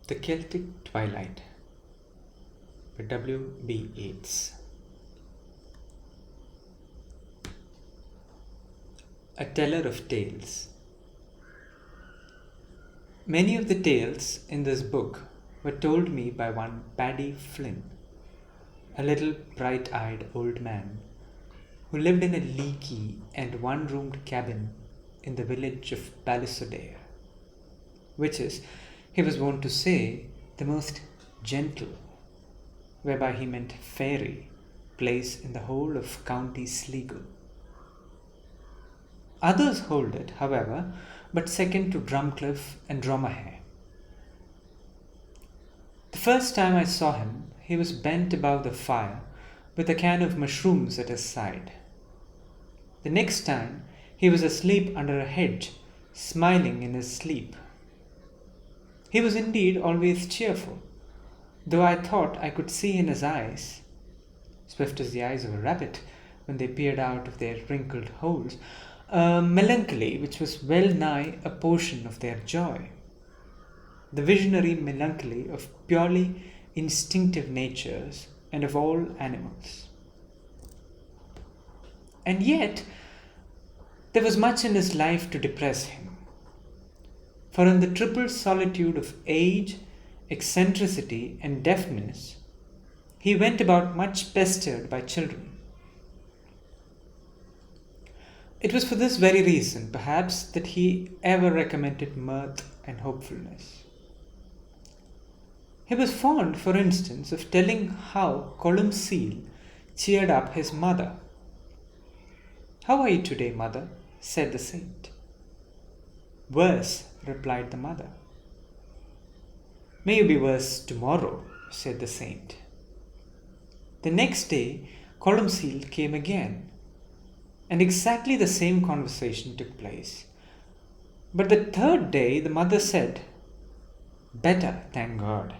The Celtic Twilight by W.B. Yeats. A teller of tales. Many of the tales in this book were told me by one Paddy Flynn, a little bright-eyed old man who lived in a leaky and one-roomed cabin in the village of Ballisodare, which is, he was wont to say, the most gentle, whereby he meant fairy, place in the whole of County Sligo. Others hold it, however, but second to Drumcliff and Dromahair. The first time I saw him, he was bent above the fire with a can of mushrooms at his side. The next time, he was asleep under a hedge, smiling in his sleep. He was indeed always cheerful, though I thought I could see in his eyes, swift as the eyes of a rabbit when they peered out of their wrinkled holes, a melancholy which was well nigh a portion of their joy, the visionary melancholy of purely instinctive natures and of all animals. And yet, there was much in his life to depress him. For in the triple solitude of age, eccentricity, and deafness, he went about much pestered by children. It was for this very reason, perhaps, that he ever recommended mirth and hopefulness. He was fond, for instance, of telling how Columcille cheered up his mother. "How are you today, mother?" said the saint. "Worse," replied the mother. "May you be worse tomorrow," said the saint. The next day, Columcille came again, and exactly the same conversation took place. But the third day, the mother said, "Better, thank God."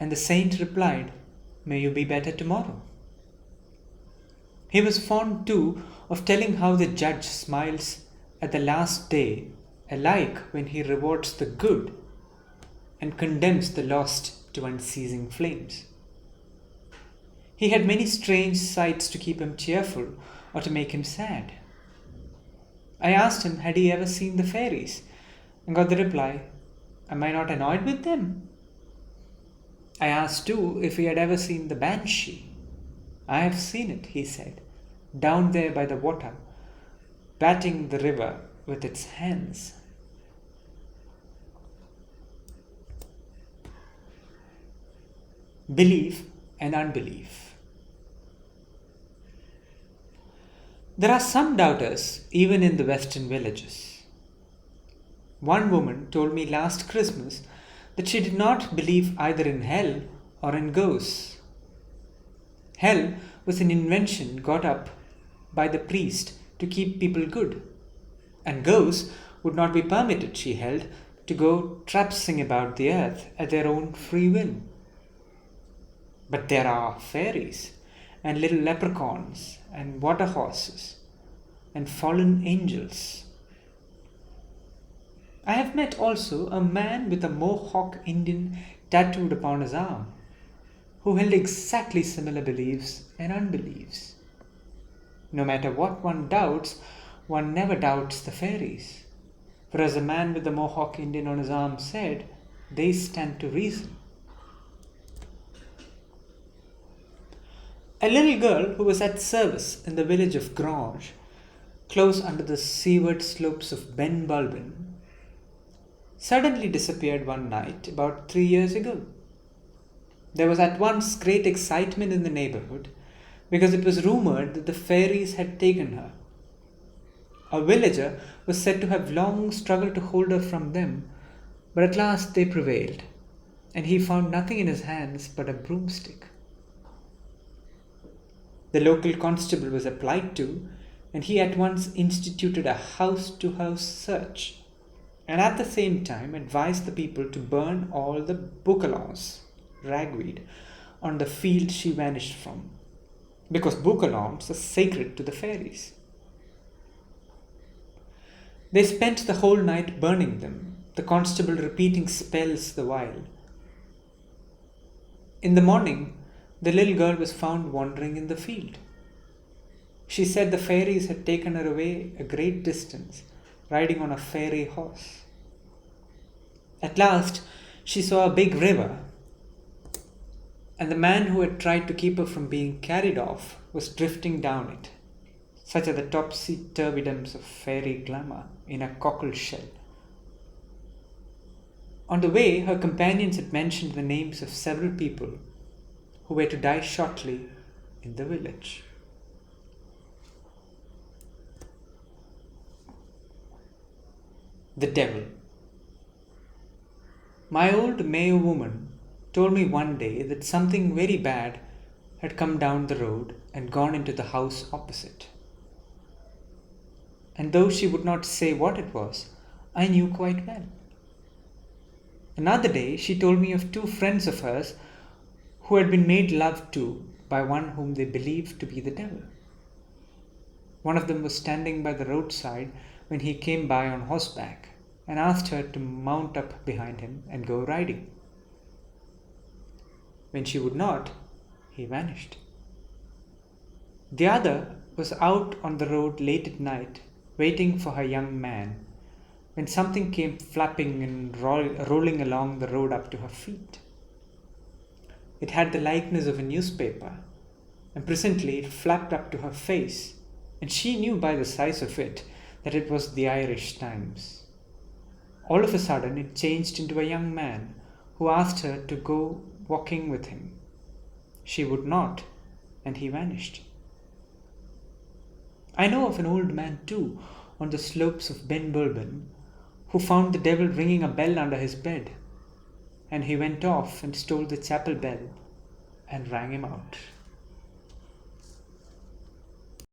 And the saint replied, "May you be better tomorrow." He was fond, too, of telling how the judge smiles at the last day, alike when he rewards the good and condemns the lost to unceasing flames. He had many strange sights to keep him cheerful or to make him sad. I asked him had he ever seen the fairies, and got the reply, "Am I not annoyed with them?" I asked too if he had ever seen the banshee. "I have seen it," he said, "down there by the water, batting the river with its hands." Belief and unbelief. There are some doubters even in the western villages. One woman told me last Christmas that she did not believe either in hell or in ghosts. Hell was an invention got up by the priest to keep people good, and ghosts would not be permitted, she held, to go trapsing about the earth at their own free will. But there are fairies, and little leprechauns, and water horses, and fallen angels. I have met also a man with a Mohawk Indian tattooed upon his arm, who held exactly similar beliefs and unbeliefs. No matter what one doubts, one never doubts the fairies, for as the man with the Mohawk Indian on his arm said, they stand to reason. A little girl who was at service in the village of Grange, close under the seaward slopes of Ben Bulben, suddenly disappeared one night about 3 years ago. There was at once great excitement in the neighborhood because it was rumored that the fairies had taken her. A villager was said to have long struggled to hold her from them, but at last they prevailed, and he found nothing in his hands but a broomstick. The local constable was applied to, and he at once instituted a house-to-house search, and at the same time advised the people to burn all the boucalons, ragweed, on the field she vanished from, because boucalons are sacred to the fairies. They spent the whole night burning them, the constable repeating spells the while. In the morning, the little girl was found wandering in the field. She said the fairies had taken her away a great distance, riding on a fairy horse. At last, she saw a big river, and the man who had tried to keep her from being carried off was drifting down it. Such are the topsy-turvydoms of fairy glamour in a cockle shell. On the way, her companions had mentioned the names of several people who were to die shortly in the village. The Devil. My old Mayo woman told me one day that something very bad had come down the road and gone into the house opposite. And though she would not say what it was, I knew quite well. Another day she told me of two friends of hers who had been made love to by one whom they believed to be the devil. One of them was standing by the roadside when he came by on horseback and asked her to mount up behind him and go riding. When she would not, he vanished. The other was out on the road late at night, waiting for her young man, when something came flapping and rolling along the road up to her feet. It had the likeness of a newspaper, and presently it flapped up to her face, and she knew by the size of it that it was the Irish Times. All of a sudden it changed into a young man who asked her to go walking with him. She would not, and he vanished. I know of an old man too, on the slopes of Ben Bourbon, who found the devil ringing a bell under his bed, and he went off and stole the chapel bell and rang him out.